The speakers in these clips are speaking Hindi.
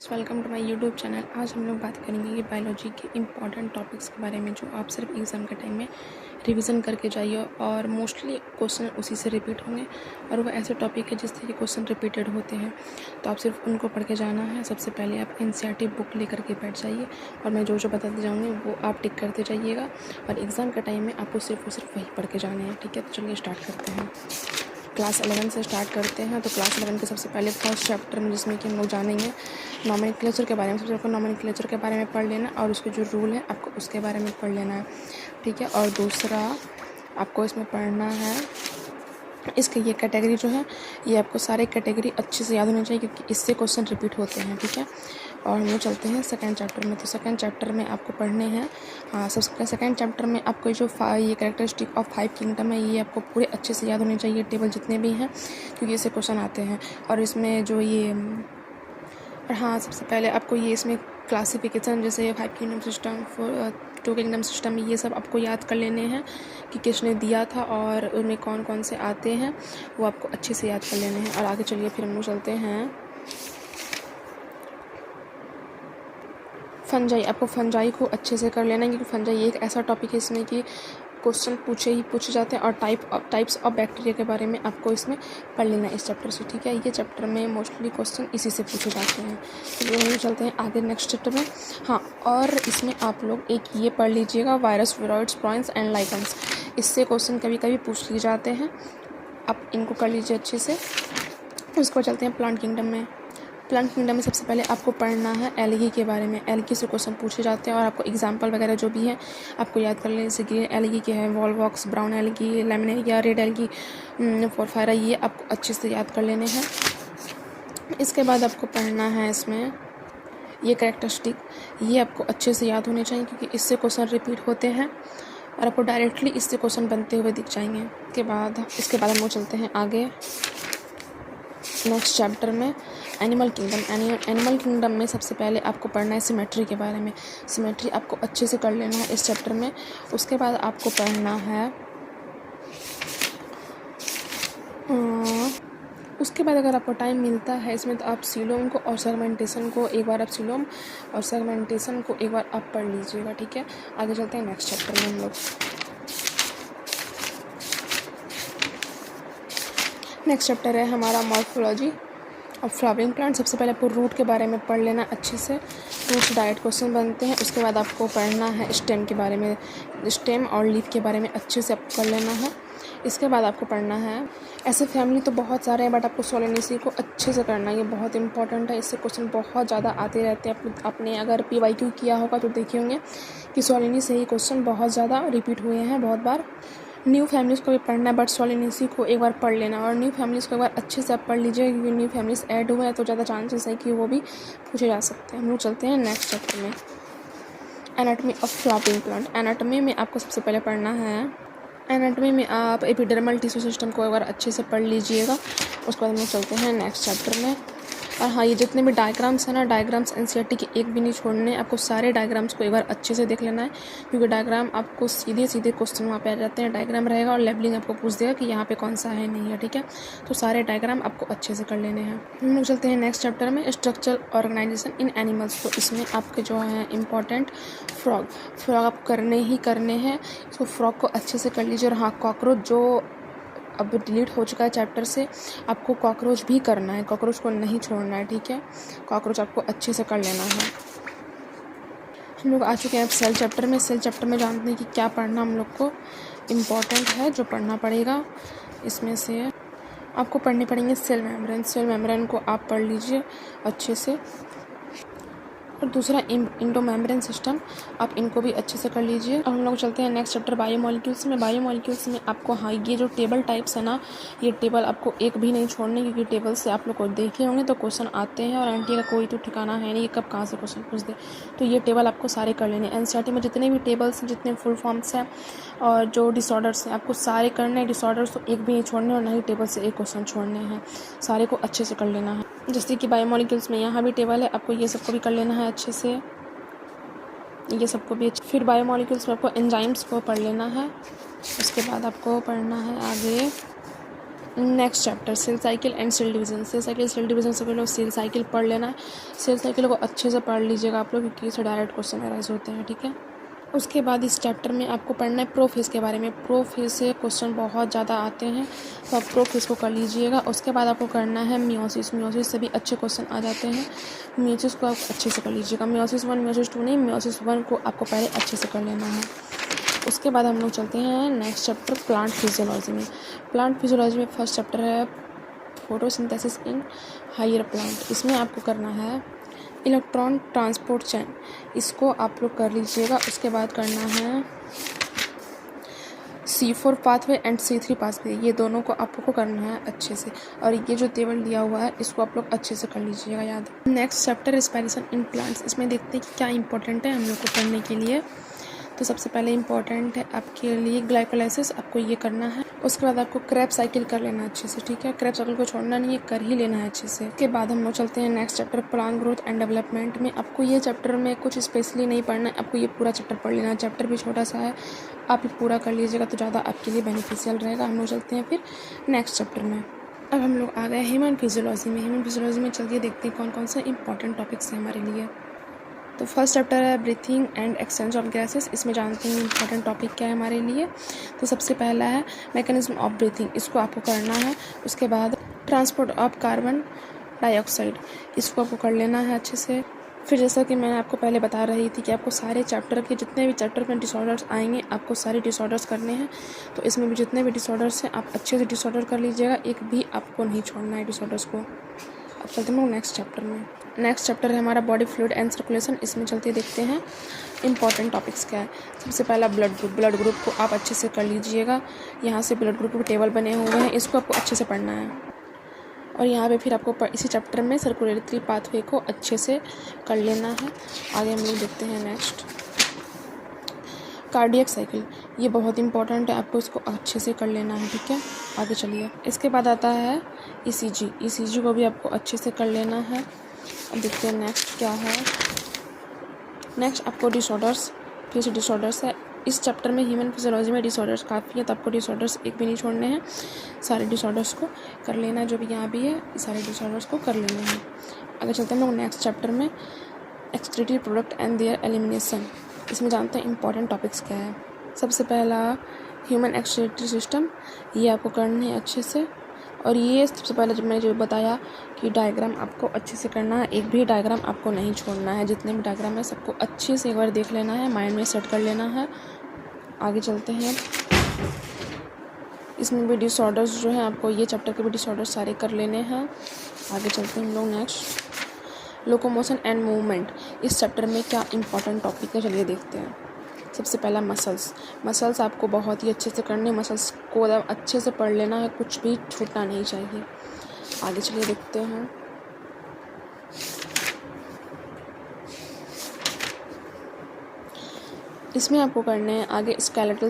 Welcome to my YouTube channel. आज हम लोग बात करेंगे कि बायोलॉजी के इम्पॉर्टेंट टॉपिक्स के बारे में जो आप सिर्फ एग्ज़ाम के टाइम में रिवीजन करके जाइए और मोस्टली क्वेश्चन उसी से रिपीट होंगे और वो ऐसे टॉपिक है जिससे कि क्वेश्चन रिपीटेड होते हैं, तो आप सिर्फ उनको पढ़ के जाना है। सबसे पहले आप एनसीईआरटी बुक लेकर के बैठ जाइए और मैं जो बताते जाऊँगी वो आप टिक करते जाइएगा और एग्ज़ाम के टाइम में आपको सिर्फ वही पढ़ के जाने हैं। ठीक है, तो चलिए स्टार्ट करते हैं। क्लास 11 से स्टार्ट करते हैं। तो क्लास 11 के सबसे पहले फर्स्ट चैप्टर में जिसमें कि हम लोग जानेंगे नॉमेनक्लेचर के बारे में। सबसे पहले नॉमेनक्लेचर के बारे में पढ़ लेना और उसके जो रूल है आपको उसके बारे में पढ़ लेना है। ठीक है, और दूसरा आपको इसमें पढ़ना है इसके ये कैटेगरी जो है ये आपको सारे कैटेगरी अच्छे से याद होने चाहिए क्योंकि इससे क्वेश्चन रिपीट होते हैं। ठीक है, और हम लोग चलते हैं सेकंड चैप्टर में। तो सेकंड चैप्टर में आपको पढ़ने हैं सबसे सेकंड चैप्टर में आपको जो ये कैरेक्टरिस्टिक ऑफ 5 किंगडम है ये आपको पूरे अच्छे से याद होने चाहिए, टेबल जितने भी हैं, क्योंकि इससे क्वेश्चन आते हैं। और इसमें जो ये सबसे पहले आपको ये इसमें क्लासिफिकेशन जैसे 5 किंगडम सिस्टम, 2 किंगडम सिस्टम, ये सब आपको याद कर लेने हैं कि किसने दिया था और उनमें कौन कौन से आते हैं, वो आपको अच्छे से याद कर लेने हैं। और आगे चलिए फिर हम लोग चलते हैं फंजाई। आपको फंजाई को अच्छे से कर लेना है क्योंकि फंजाई एक ऐसा टॉपिक है इसमें कि क्वेश्चन पूछे जाते हैं और टाइप्स ऑफ बैक्टीरिया के बारे में आपको इसमें पढ़ लेना है इस चैप्टर से। ठीक है, ये चैप्टर में मोस्टली क्वेश्चन इसी से पूछे जाते हैं। तो हम लोग चलते हैं आगे नेक्स्ट चैप्टर में। और इसमें आप लोग एक ये पढ़ लीजिएगा वायरस, विरॉइड्स, प्रॉइंस एंड लाइकन्स। इससे क्वेश्चन कभी कभी पूछ लिए जाते हैं, आप इनको कर लीजिए अच्छे से। उसको चलते हैं प्लांट किंगडम में। प्लांट किंगडम में सबसे पहले आपको पढ़ना है एलगी के बारे में। एलगी से क्वेश्चन पूछे जाते हैं और आपको एग्जाम्पल वगैरह जो भी है आपको याद कर लें। जैसे ग्रीन एलगी के हैं, volvox, brown algae, lemon algae, red algae, porphyra, ये आपको अच्छे से याद कर लेने हैं। इसके बाद आपको पढ़ना है इसमें ये कैरेक्टरिस्टिक, ये आपको अच्छे से याद होने चाहिए क्योंकि इससे क्वेश्चन रिपीट होते हैं और आपको डायरेक्टली इससे क्वेश्चन बनते हुए दिख जाएंगे। इसके बाद हम लोग चलते हैं आगे नेक्स्ट चैप्टर में एनिमल किंगडम। एनिमल किंगडम में सबसे पहले आपको पढ़ना है सिमेट्री के बारे में। सिमेट्री आपको अच्छे से कर लेना है इस चैप्टर में। उसके बाद आपको पढ़ना है उसके बाद अगर आपको टाइम मिलता है इसमें तो आप सीलोम को और सेगमेंटेशन को एक बार आप पढ़ लीजिएगा। ठीक है, आगे चलते हैं नेक्स्ट चैप्टर में हम लोग। नेक्स्ट चैप्टर है हमारा मॉर्फोलॉजी और फ्लावरिंग प्लांट। सबसे पहले आपको रूट के बारे में पढ़ लेना अच्छे से, रूट से डायरेक्ट क्वेश्चन बनते हैं। उसके बाद आपको पढ़ना है स्टेम के बारे में, स्टेम और लीफ के बारे में अच्छे से आपको कर लेना है। इसके बाद आपको पढ़ना है ऐसे फैमिली तो बहुत सारे हैं बट आपको सोलेनेसी को अच्छे से करना है, ये बहुत इंपॉर्टेंट है। इससे क्वेश्चन बहुत ज़्यादा आते रहते हैं। आपने अगर PYQ किया होगा तो देखे होंगे कि सोलेनी से ही क्वेश्चन बहुत ज़्यादा रिपीट हुए हैं बहुत बार। न्यू फैमिलीज़ को भी पढ़ना है बट सोलेनेसी को एक बार पढ़ लेना और न्यू फैमिलीज़ को एक बार अच्छे से आप पढ़ लीजिए क्योंकि न्यू फैमिलीज़ ऐड हुए हैं तो ज़्यादा चांसेस है कि वो भी पूछे जा सकते हैं। हम लोग चलते हैं नेक्स्ट चैप्टर में anatomy of flowering plant. Anatomy में आपको सबसे पहले पढ़ना है, एनाटॉमी में आप एपिडर्मल टिश्यू सिस्टम को एक बार अच्छे से पढ़ लीजिएगा। उसके बाद हम लोग चलते हैं नेक्स्ट चैप्टर में। और ये जितने भी डायग्राम्स हैं ना, डायग्राम्स एनसीईआरटी के एक भी नहीं छोड़ने, आपको सारे डायग्राम्स को एक बार अच्छे से देख लेना है क्योंकि डायग्राम आपको सीधे क्वेश्चन वहाँ पे आ जाते हैं। डायग्राम रहेगा और लेबलिंग आपको पूछ देगा कि यहाँ पे कौन सा है नहीं है। ठीक है, तो सारे डायग्राम आपको अच्छे से कर लेने हैं। हम लोग चलते हैं नेक्स्ट चैप्टर में स्ट्रक्चरल ऑर्गेनाइजेशन इन एनिमल्स। तो इसमें आपके जो हैं इंपॉर्टेंट फ्रॉग आप करने हैं, इसको फ्रॉग को अच्छे से कर लीजिए। और कॉकरोच जो अब डिलीट हो चुका है चैप्टर से, आपको कॉकरोच भी करना है, कॉकरोच को नहीं छोड़ना है। ठीक है, कॉकरोच आपको अच्छे से कर लेना है। हम लोग आ चुके हैं अब सेल चैप्टर में। सेल चैप्टर में जानते हैं कि क्या पढ़ना हम लोग को इम्पॉर्टेंट है, जो पढ़ना पड़ेगा इसमें से आपको पढ़ने पड़ेंगे सेल मेम्ब्रेन। सेल मेम्ब्रेन को आप पढ़ लीजिए अच्छे से। और दूसरा इंडो मेम्ब्रेन सिस्टम, आप इनको भी अच्छे से कर लीजिए। और हम लोग चलते हैं नेक्स्ट चैप्टर बायोमोलिक्यूल्स में। बायोमोलिक्यूल्स में आपको ये जो टेबल टाइप्स है ना, ये टेबल आपको एक भी नहीं छोड़ने क्योंकि टेबल से आप लोग को देखे होंगे तो क्वेश्चन आते हैं और आंटी का कोई तो ठिकाना है नहीं कब कहाँ से क्वेश्चन पूछ दे, तो ये टेबल आपको सारे कर लेने। एनसीईआरटी में जितने भी टेबल्स हैं, जितने फुल फॉर्म्स हैं और जो डिसऑर्डर्स हैं, आपको सारे करने हैं। डिसऑर्डर्स तो एक भी नहीं छोड़ने और ना ही टेबल से एक क्वेश्चन छोड़ने हैं, सारे को अच्छे से कर लेना है। जैसे कि बायोमोलिक्यूल्स में यहाँ भी टेबल है, आपको ये सबको भी कर लेना है अच्छे से, ये सबको भी। फिर बायोमोलिक्यूल्स में आपको एंजाइम्स को पढ़ लेना है। उसके बाद आपको पढ़ना है आगे next chapter cell cycle and cell division. Cell division से पहले सेल साइकिल पढ़ लेना है। सेल साइकिल को अच्छे से पढ़ लीजिएगा आप लोग, क्योंकि इससे डायरेक्ट क्वेश्चन अराइज होते हैं, ठीक है। उसके बाद इस चैप्टर में आपको पढ़ना है प्रोफेज के बारे में। प्रोफेज से क्वेश्चन बहुत ज़्यादा आते हैं, तो आप प्रोफेज को कर लीजिएगा। उसके बाद आपको करना है मियोसिस। मियोसिस से भी अच्छे क्वेश्चन आ जाते हैं, मियोसिस को आप अच्छे से कर लीजिएगा। मियोसिस 1 मियोसिस 2 नहीं, मियोसिस 1 को आपको पहले अच्छे से कर लेना है। उसके बाद हम लोग चलते हैं नेक्स्ट चैप्टर प्लांट फिजियोलॉजी में। प्लांट फिजियोलॉजी में फर्स्ट चैप्टर है फोटोसिंथेसिस इन हायर प्लांट। इसमें आपको करना है इलेक्ट्रॉन ट्रांसपोर्ट चेन, इसको आप लोग कर लीजिएगा। उसके बाद करना है C4 pathway and C3 pathway, ये दोनों को आप लोग को करना है अच्छे से। और ये जो टेबल दिया हुआ है इसको आप लोग अच्छे से कर लीजिएगा याद। Next chapter respiration in plants. इसमें देखते हैं कि क्या इंपॉर्टेंट है हम लोग को पढ़ने के लिए। तो सबसे पहले इंपॉर्टेंट है आपके लिए ग्लाइकोलाइसिस, आपको ये करना है। उसके बाद आपको क्रैब साइकिल कर लेना है अच्छे से, ठीक है। क्रैब साइकिल को छोड़ना नहीं है, कर ही लेना है अच्छे से। उसके बाद हम लोग चलते हैं next chapter plant growth and development में। आपको ये चैप्टर में कुछ स्पेशली नहीं पढ़ना है, आपको ये पूरा चैप्टर पढ़ लेना है। चैप्टर भी छोटा सा है, आप ये पूरा कर लीजिएगा तो ज़्यादा आपके लिए बेनिफिशियल रहेगा। हम लोग चलते हैं फिर नेक्स्ट चैप्टर में। अब हम लोग आ गए ह्यूमन फिजियोलॉजी में। ह्यूमन फिजियोलॉजी में चलिए देखते हैं कौन कौन से इंपॉर्टेंट टॉपिक्स हैं हमारे लिए। तो फर्स्ट चैप्टर है breathing and exchange of gases. इसमें जानते हैं इंपॉर्टेंट टॉपिक क्या है हमारे लिए। तो सबसे पहला है मैकेनिज्म ऑफ ब्रीथिंग, इसको आपको करना है। उसके बाद ट्रांसपोर्ट ऑफ कार्बन डाइऑक्साइड, इसको आपको कर लेना है अच्छे से। फिर जैसा कि मैं आपको पहले बता रही थी कि आपको सारे चैप्टर के जितने भी चैप्टर में डिसऑर्डर्स आएंगे आपको सारे डिसऑर्डर्स करने हैं। तो इसमें भी जितने भी डिसऑर्डर्स हैं आप अच्छे से डिसऑर्डर कर लीजिएगा, एक भी आपको नहीं छोड़ना है डिसऑर्डर्स को। अब चलते हैं नेक्स्ट चैप्टर में। नेक्स्ट चैप्टर है हमारा बॉडी फ्लूइड एंड सर्कुलेशन। इसमें चलते देखते हैं इंपॉर्टेंट टॉपिक्स क्या है। सबसे पहला ब्लड ग्रुप। ब्लड ग्रुप को आप अच्छे से कर लीजिएगा। यहाँ से ब्लड ग्रुप के टेबल बने हुए हैं, इसको आपको अच्छे से पढ़ना है। और यहाँ पे फिर आपको इसी चैप्टर में सर्कुलेटरी पाथवे को अच्छे से कर लेना है। आगे हम लोग देखते हैं नेक्स्ट कार्डियक साइकिल। ये बहुत इंपॉर्टेंट है, आपको इसको अच्छे से कर लेना है, ठीक है। आगे चलिए। इसके बाद आता है ECG। ECG को भी आपको अच्छे से कर लेना है। अब देखते हैं नेक्स्ट क्या है। नेक्स्ट आपको डिसऑर्डर्स, फिर से डिसऑर्डर्स है। इस चैप्टर में ह्यूमन फिजियोलॉजी में डिसऑर्डर्स काफ़ी है, तो आपको डिसऑर्डर्स एक भी नहीं छोड़ने हैं, सारे डिसऑर्डर्स को कर लेना है। जो भी यहाँ भी है सारे डिसऑर्डर्स को कर लेने हैं। आगे चलते हैं हम लोग नेक्स्ट चैप्टर में excretory product and there elimination. इसमें जानते हैं इंपॉर्टेंट टॉपिक्स क्या है। सबसे पहला ह्यूमन एक्सक्रीटरी सिस्टम, ये आपको करना है अच्छे से। और ये सबसे पहले जब मैंने जो बताया कि डायग्राम आपको अच्छे से करना है, एक भी डायग्राम आपको नहीं छोड़ना है। जितने भी डायग्राम है सबको अच्छे से एक बार देख लेना है, माइंड में सेट कर लेना है। आगे चलते हैं। इसमें भी डिसऑर्डर्स जो है आपको ये चैप्टर के भी डिसऑर्डर्स सारे कर लेने हैं। आगे चलते हैं हम लोग नेक्स्ट लोकोमोशन एंड मूवमेंट। इस चैप्टर में क्या इंपॉर्टेंट टॉपिक है चलिए देखते हैं। सबसे पहला मसल्स आपको बहुत ही अच्छे से करने, मसल्स को अच्छे से पढ़ लेना है, कुछ भी छूटना नहीं चाहिए। आगे चलिए देखते हैं। इसमें आपको करने हैं आगे स्केलेटल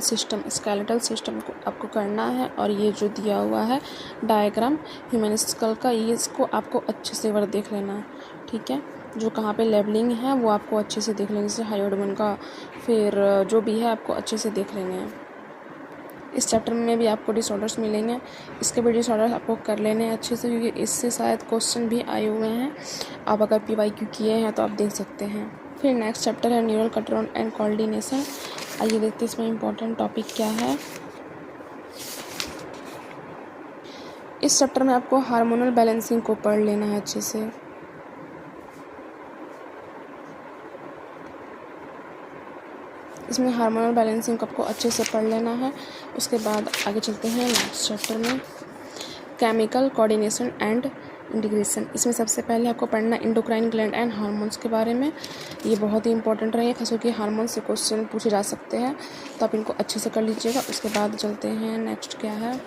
सिस्टम को आपको करना है। और ये जो दिया हुआ है डायग्राम ह्यूमन स्कल का, ये इसको आपको अच्छे से बार देख लेना है, ठीक है। जो कहाँ पे लेबलिंग है वो आपको अच्छे से देख लेना, जैसे हाइड्रोजन का, फिर जो भी है आपको अच्छे से देख लेने हैं। इस चैप्टर में भी आपको डिसऑर्डर्स मिलेंगे, इसके भी डिसऑर्डर्स आपको कर लेने हैं अच्छे से, क्योंकि इससे शायद क्वेश्चन भी आए हुए हैं। आप अगर PYQ किए हैं तो आप देख सकते हैं। फिर नेक्स्ट चैप्टर है न्यूरल कंट्रोल एंड कोऑर्डिनेशन। आइए देखते हैं इसमें इंपॉर्टेंट टॉपिक क्या है। इस चैप्टर में आपको हार्मोनल बैलेंसिंग को पढ़ लेना है अच्छे से। इसमें हार्मोनल बैलेंसिंग को आपको अच्छे से पढ़ लेना है। उसके बाद आगे चलते हैं नेक्स्ट चैप्टर में केमिकल कोऑर्डिनेशन एंड इंटीग्रेशन। इसमें सबसे पहले आपको पढ़ना एंडोक्राइन ग्लैंड एंड हार्मोन्स के बारे में। ये बहुत ही इंपॉर्टेंट रहेंगे, खास करके हार्मोन से क्वेश्चन पूछे जा सकते हैं, तो आप इनको अच्छे से कर लीजिएगा। उसके बाद चलते हैं नेक्स्ट क्या है।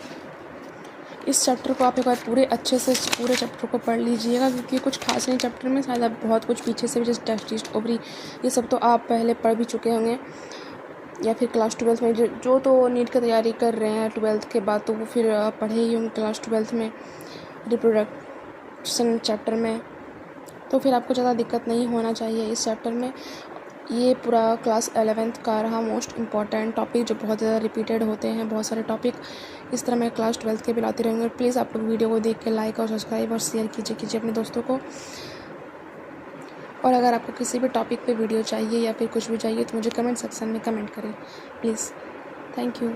इस चैप्टर को आप एक बार पूरे अच्छे से पूरे चैप्टर को पढ़ लीजिएगा, क्योंकि कुछ खास नहीं चैप्टर में, शायद आप बहुत कुछ पीछे से भी जैसे टेस्ट ओवरी ये सब तो आप पहले पढ़ भी चुके होंगे, या फिर क्लास 12 में जो तो नीट की तैयारी कर रहे हैं 12th के बाद, तो वो फिर पढ़े ही होंगे क्लास 12 में रिप्रोडक्शन चैप्टर में, तो फिर आपको ज़्यादा दिक्कत नहीं होना चाहिए इस चैप्टर में। ये पूरा क्लास 11th का रहा मोस्ट इम्पॉर्टेंट टॉपिक, जो बहुत ज़्यादा रिपीटेड होते हैं। बहुत सारे टॉपिक इस तरह मैं क्लास 12th के भी लाती रहूँगी। प्लीज़ आप लोग वीडियो को देख के लाइक और सब्सक्राइब और शेयर कीजिए अपने दोस्तों को। और अगर आपको किसी भी टॉपिक पे वीडियो चाहिए या फिर कुछ भी चाहिए तो मुझे कमेंट सेक्शन में कमेंट करें प्लीज़। Thank you.